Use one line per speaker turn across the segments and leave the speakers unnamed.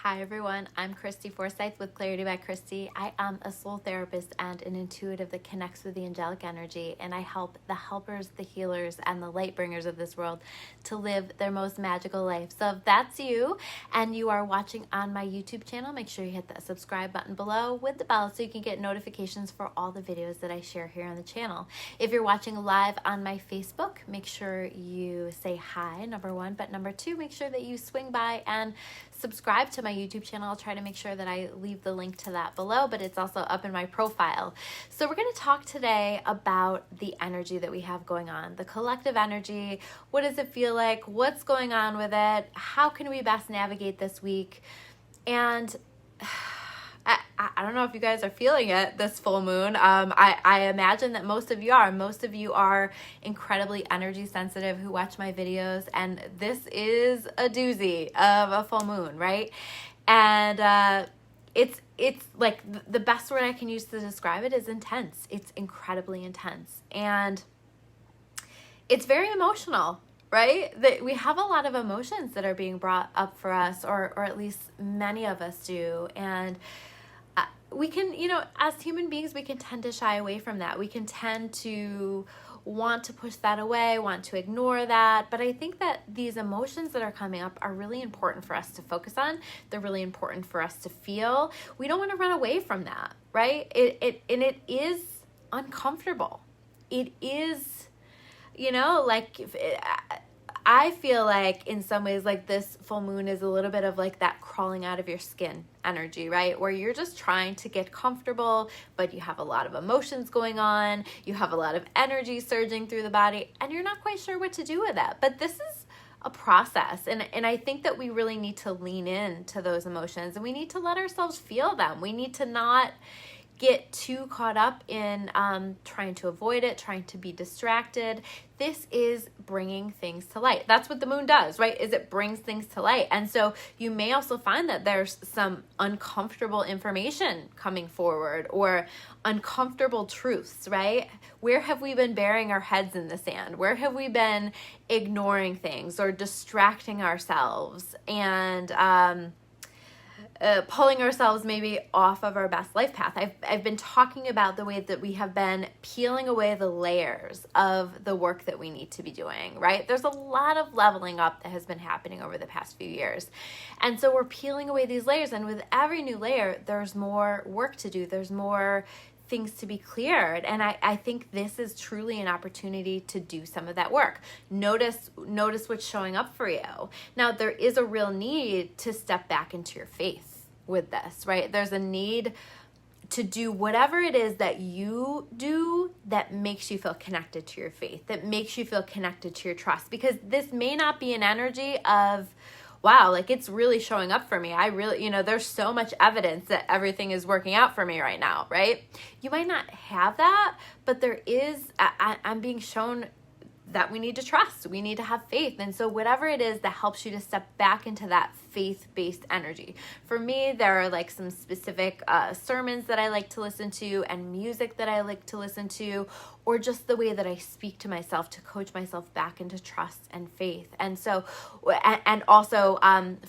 Hi everyone, I'm Christy Forsyth with Clarity by Christy. I am a soul therapist and an intuitive that connects with the angelic energy, and I help the helpers, the healers, and the light bringers of this world to live their most magical life. So if that's you and you are watching on my YouTube channel, make sure you hit that subscribe button below with the bell so you can get notifications for all the videos that I share here on the channel. If you're watching live on my Facebook, make sure you say hi, number one, but number two, make sure that you swing by and subscribe to my YouTube channel. I'll try to make sure that I leave the link to that below, but it's also up in my profile. So we're going to talk today about the energy that we have going on, the collective energy. What does it feel like? What's going on with it? How can we best navigate this week? And I don't know if you guys are feeling it this full moon. I imagine that most of you are. Most of you are incredibly energy sensitive who watch my videos, and this is a doozy of a full moon, right? And it's like the best word I can use to describe it is intense. It's incredibly intense, and it's very emotional. Right? That we have a lot of emotions that are being brought up for us, or at least many of us do. And we can, as human beings, we can tend to shy away from that. We can tend to want to push that away, want to ignore that. But I think that these emotions that are coming up are really important for us to focus on. They're really important for us to feel. We don't want to run away from that, right? It is uncomfortable. It is, I feel like in some ways, like this full moon is a little bit of like that crawling out of your skin energy, right? Where you're just trying to get comfortable, but you have a lot of emotions going on. You have a lot of energy surging through the body, and you're not quite sure what to do with that. But this is a process. And I think that we really need to lean into those emotions, and we need to let ourselves feel them. We need to not get too caught up in trying to avoid it, trying to be distracted. This is bringing things to light. That's what the moon does, right? Is it brings things to light. And so you may also find that there's some uncomfortable information coming forward, or uncomfortable truths, right? Where have we been burying our heads in the sand? Where have we been ignoring things or distracting ourselves and pulling ourselves maybe off of our best life path? I've been talking about the way that we have been peeling away the layers of the work that we need to be doing, right? There's a lot of leveling up that has been happening over the past few years. And so we're peeling away these layers, and with every new layer, there's more work to do. There's more things to be cleared. And I think this is truly an opportunity to do some of that work. Notice what's showing up for you. Now, there is a real need to step back into your faith with this, right? There's a need to do whatever it is that you do that makes you feel connected to your faith, that makes you feel connected to your trust, because this may not be an energy of, wow, like it's really showing up for me. I really, there's so much evidence that everything is working out for me right now, right? You might not have that, but there is, I'm being shown that we need to trust. We need to have faith. And so whatever it is that helps you to step back into that faith-based energy. For me, there are like some specific sermons that I like to listen to, and music that I like to listen to, or just the way that I speak to myself to coach myself back into trust and faith. And so, and also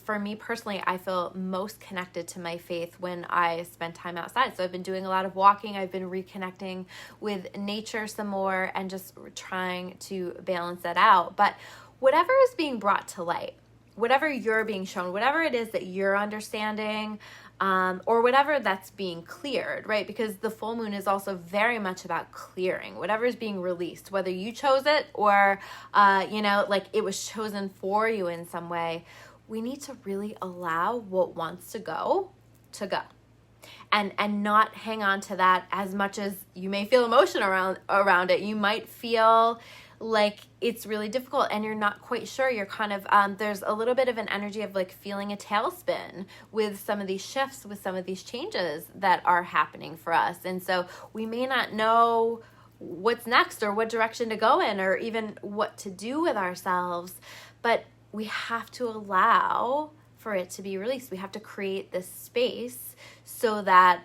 for me personally, I feel most connected to my faith when I spend time outside. So I've been doing a lot of walking. I've been reconnecting with nature some more and just trying to balance that out. But whatever is being brought to light, whatever you're being shown, whatever it is that you're understanding, or whatever that's being cleared, right? Because the full moon is also very much about clearing whatever is being released, whether you chose it or, like it was chosen for you in some way. We need to really allow what wants to go, and not hang on to that as much as you may feel emotion around it. You might feel like it's really difficult and you're not quite sure. You're kind of, there's a little bit of an energy of like feeling a tailspin with some of these shifts, with some of these changes that are happening for us. And so we may not know what's next or what direction to go in or even what to do with ourselves, but we have to allow for it to be released. We have to create this space so that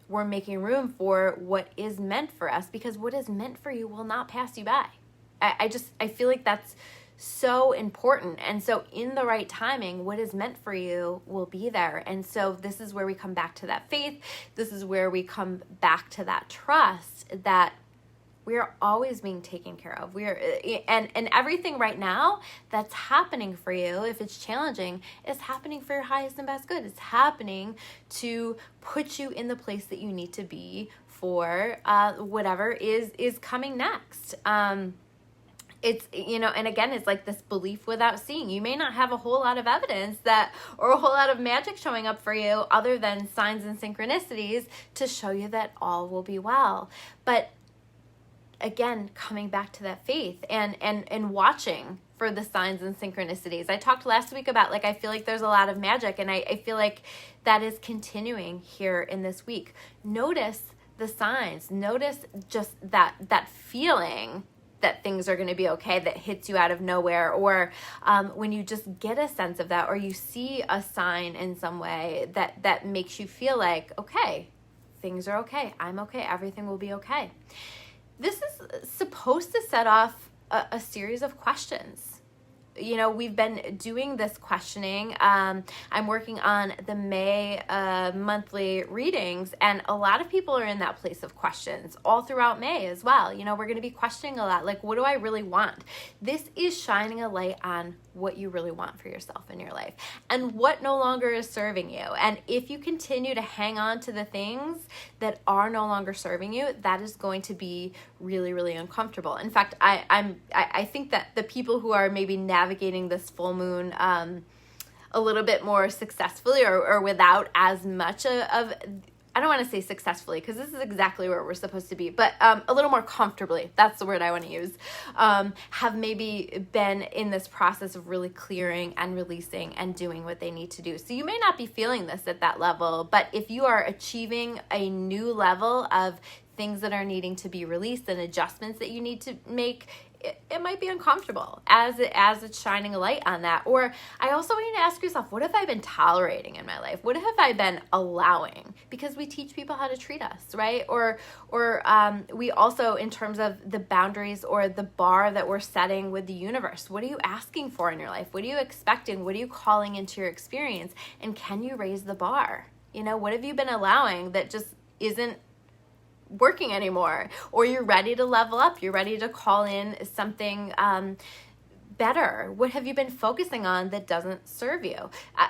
we're making room for what is meant for us, because what is meant for you will not pass you by. I feel like that's so important. And so in the right timing, what is meant for you will be there. And so this is where we come back to that faith. This is where we come back to that trust that we are always being taken care of. And everything right now that's happening for you, if it's challenging, is happening for your highest and best good. It's happening to put you in the place that you need to be for whatever is coming next. It's, and again, it's like this belief without seeing. You may not have a whole lot of evidence or a whole lot of magic showing up for you other than signs and synchronicities to show you that all will be well. But again, coming back to that faith and watching for the signs and synchronicities. I talked last week about, I feel like there's a lot of magic, and I feel like that is continuing here in this week. Notice the signs. Notice just that feeling that things are going to be okay that hits you out of nowhere, or when you just get a sense of that, or you see a sign in some way that makes you feel like, okay, things are okay. I'm okay. Everything will be okay. This is supposed to set off a series of questions. We've been doing this questioning. I'm working on the May monthly readings, and a lot of people are in that place of questions all throughout May as well. We're going to be questioning a lot, what do I really want? This is shining a light on what you really want for yourself in your life and what no longer is serving you. And if you continue to hang on to the things that are no longer serving you, that is going to be really, really uncomfortable. In fact, I think that the people who are maybe navigating this full moon a little bit more successfully or without as much of I don't want to say successfully, because this is exactly where we're supposed to be, but a little more comfortably, that's the word I want to use, have maybe been in this process of really clearing and releasing and doing what they need to do. So you may not be feeling this at that level, but if you are achieving a new level of things that are needing to be released and adjustments that you need to make, it might be uncomfortable as it's shining a light on that. Or I also want you to ask yourself, what have I been tolerating in my life? What have I been allowing? Because we teach people how to treat us, right? Or we also, in terms of the boundaries or the bar that we're setting with the universe, what are you asking for in your life? What are you expecting? What are you calling into your experience? And can you raise the bar? What have you been allowing that just isn't working anymore? Or you're ready to level up, you're ready to call in something better. What have you been focusing on that doesn't serve you?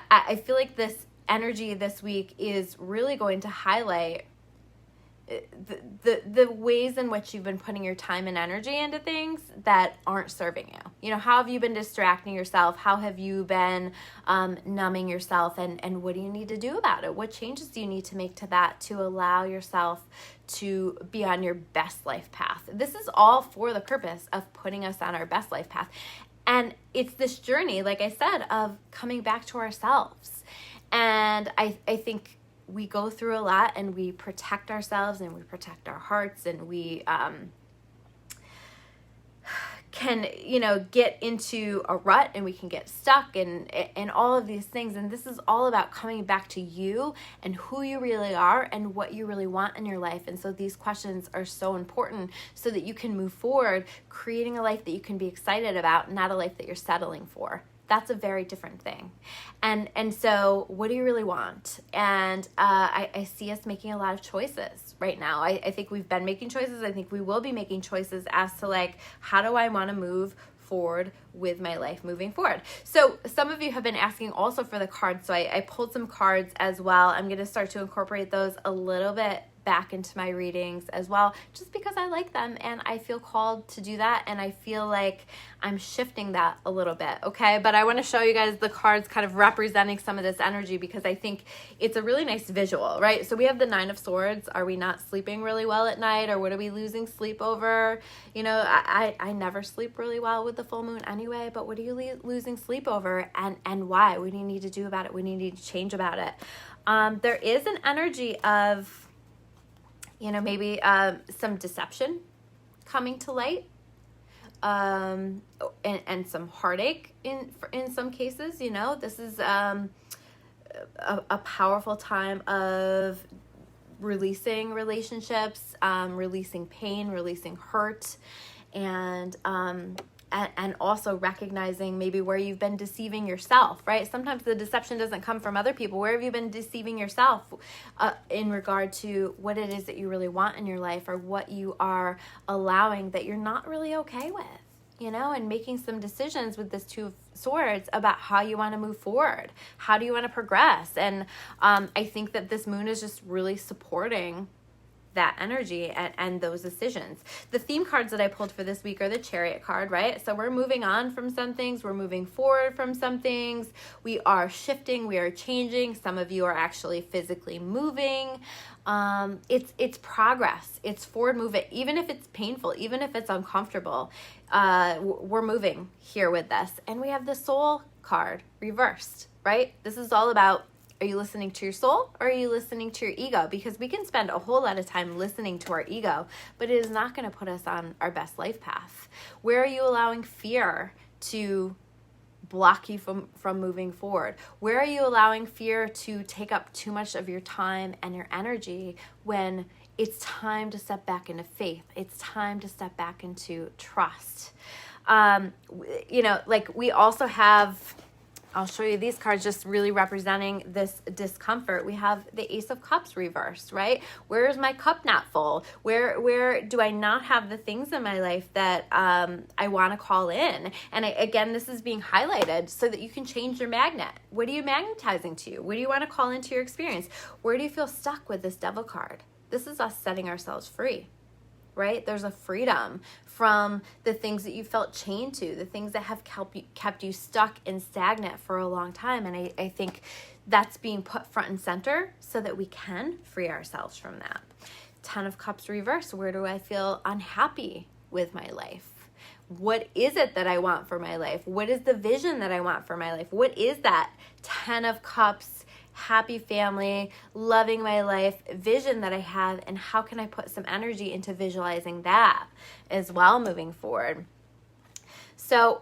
I feel like this energy this week is really going to highlight the ways in which you've been putting your time and energy into things that aren't serving you. How have you been distracting yourself? How have you been numbing yourself? And what do you need to do about it? What changes do you need to make to that to allow yourself to be on your best life path? This is all for the purpose of putting us on our best life path. And it's this journey, like I said, of coming back to ourselves. And I think we go through a lot, and we protect ourselves, and we protect our hearts, and we can get into a rut, and we can get stuck and all of these things. And this is all about coming back to you and who you really are and what you really want in your life. And so these questions are so important so that you can move forward, creating a life that you can be excited about, not a life that you're settling for. That's a very different thing. And so what do you really want? And I see us making a lot of choices right now. I think we've been making choices. I think we will be making choices as to how do I want to move forward with my life moving forward. So some of you have been asking also for the cards. So I pulled some cards as well. I'm going to start to incorporate those a little bit back into my readings as well, just because I like them and I feel called to do that, and I feel like I'm shifting that a little bit, okay? But I want to show you guys the cards kind of representing some of this energy, because I think it's a really nice visual, right? So we have the Nine of Swords. Are we not sleeping really well at night, or what are we losing sleep over? I never sleep really well with the full moon anyway, but what are you losing sleep over, and why? What do you need to do about it? What do you need to change about it? There is an energy of maybe some deception coming to light, and some heartache in some cases. This is a powerful time of releasing relationships, releasing pain, releasing hurt, and and also recognizing maybe where you've been deceiving yourself, right? Sometimes the deception doesn't come from other people. Where have you been deceiving yourself in regard to what it is that you really want in your life, or what you are allowing that you're not really okay with, and making some decisions with this Two of Swords about how you want to move forward. How do you want to progress? And I think that this moon is just really supporting that energy and those decisions. The theme cards that I pulled for this week are the Chariot card, right? So we're moving on from some things. We're moving forward from some things. We are shifting. We are changing. Some of you are actually physically moving. It's progress. It's forward movement. Even if it's painful, even if it's uncomfortable, we're moving here with this. And we have the Soul card reversed, right? This is all about, are you listening to your soul, or are you listening to your ego? Because we can spend a whole lot of time listening to our ego, but it is not going to put us on our best life path. Where are you allowing fear to block you from moving forward? Where are you allowing fear to take up too much of your time and your energy when it's time to step back into faith? It's time to step back into trust. We also have, I'll show you these cards just really representing this discomfort. We have the Ace of Cups reversed, right? Where is my cup not full? Where do I not have the things in my life that I want to call in? And again, this is being highlighted so that you can change your magnet. What are you magnetizing to? What do you want to call into your experience? Where do you feel stuck with this Devil card? This is us setting ourselves free. Right? There's a freedom from the things that you felt chained to, the things that have kept you stuck and stagnant for a long time. And I think that's being put front and center so that we can free ourselves from that. 10 of Cups reversed. Where do I feel unhappy with my life? What is it that I want for my life? What is the vision that I want for my life? What is that 10 of Cups happy family, loving my life vision that I have, and how can I put some energy into visualizing that as well moving forward? So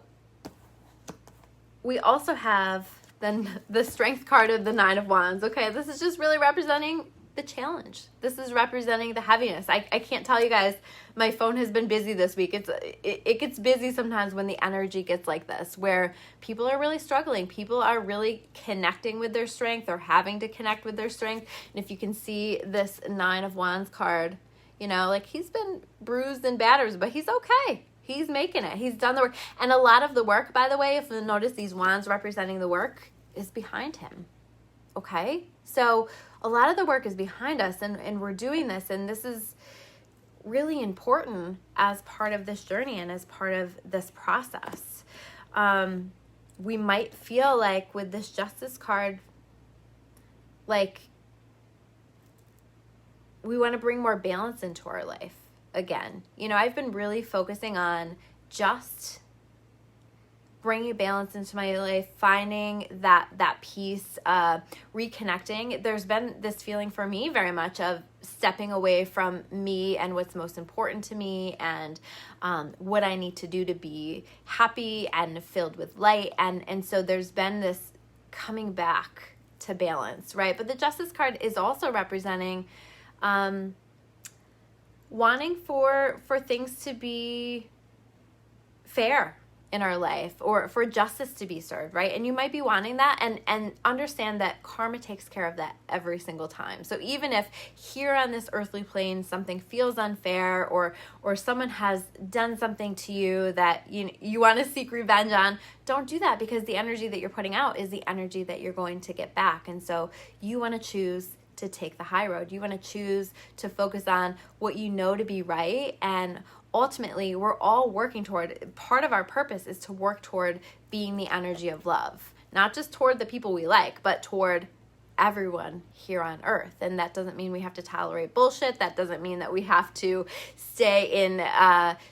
we also have then the Strength card of the 9 of Wands. Okay, this is just really representing the challenge. This is representing the heaviness. I can't tell you guys, my phone has been busy this week. It gets busy sometimes when the energy gets like this, where people are really struggling. People are really connecting with their strength, or having to connect with their strength. And if you can see this 9 of Wands card, he's been bruised and battered, but he's okay. He's making it. He's done the work. And a lot of the work, by the way, if you notice these wands representing the work, is behind him. Okay? So a lot of the work is behind us, and we're doing this, and this is really important as part of this journey and as part of this process. We might feel like with this Justice card, like we want to bring more balance into our life again. I've been really focusing on just bringing balance into my life, finding that peace, reconnecting. There's been this feeling for me very much of stepping away from me and what's most important to me, and what I need to do to be happy and filled with light. And so there's been this coming back to balance, right? But the Justice card is also representing wanting for things to be fair in our life, or for justice to be served, right? And you might be wanting that, and understand that karma takes care of that every single time. So even if here on this earthly plane something feels unfair, or someone has done something to you that you want to seek revenge on, don't do that, because the energy that you're putting out is the energy that you're going to get back. And so you want to choose to take the high road. You want to choose to focus on what you know to be right. And ultimately, we're all working toward, part of our purpose is to work toward being the energy of love, not just toward the people we like, but toward everyone here on earth. And that doesn't mean we have to tolerate bullshit. That doesn't mean that we have to stay in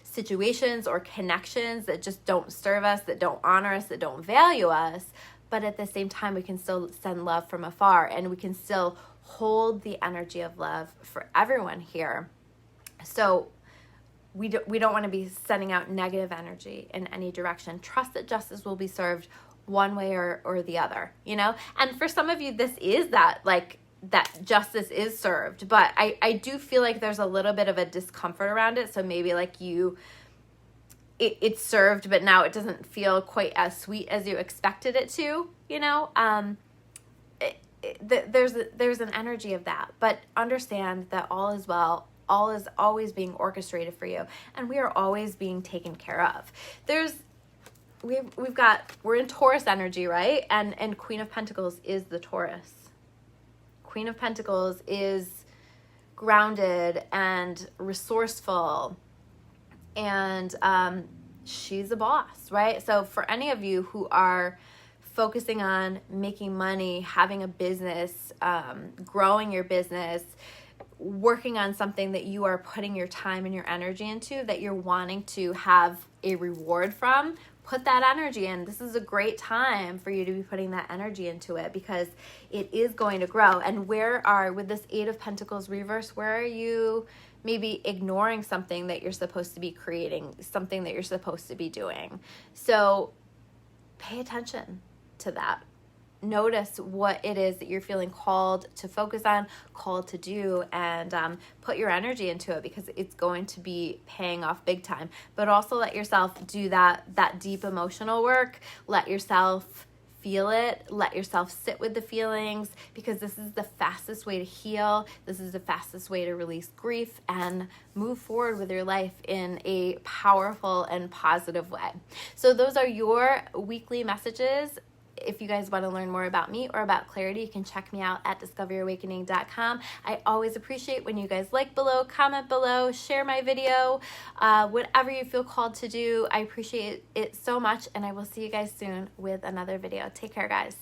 situations or connections that just don't serve us, that don't honor us, that don't value us. But at the same time, we can still send love from afar, and we can still hold the energy of love for everyone here. So we don't want to be sending out negative energy in any direction. Trust that justice will be served one way or the other, And for some of you, this is that justice is served. But I do feel like there's a little bit of a discomfort around it. So maybe like you it's served, but now it doesn't feel quite as sweet as you expected it to, you know? There's an energy of that, but understand that all is well. All is always being orchestrated for you, and we are always being taken care of. We're in Taurus energy, right? And Queen of Pentacles is the Taurus. Queen of Pentacles is grounded and resourceful, and she's a boss, right? So for any of you who are focusing on making money, having a business, growing your business, working on something that you are putting your time and your energy into, that you're wanting to have a reward from, put that energy in. This is a great time for you to be putting that energy into it, because it is going to grow. And with this Eight of Pentacles reverse, where are you maybe ignoring something that you're supposed to be creating, something that you're supposed to be doing? So pay attention to that. Notice what it is that you're feeling called to focus on, called to do, and put your energy into it, because it's going to be paying off big time. But also let yourself do that deep emotional work. Let yourself feel it. Let yourself sit with the feelings, because this is the fastest way to heal. This is the fastest way to release grief and move forward with your life in a powerful and positive way. So those are your weekly messages. If you guys want to learn more about me or about clarity, you can check me out at discoveryawakening.com. I always appreciate when you guys like below, comment below, share my video, whatever you feel called to do. I appreciate it so much, and I will see you guys soon with another video. Take care, guys.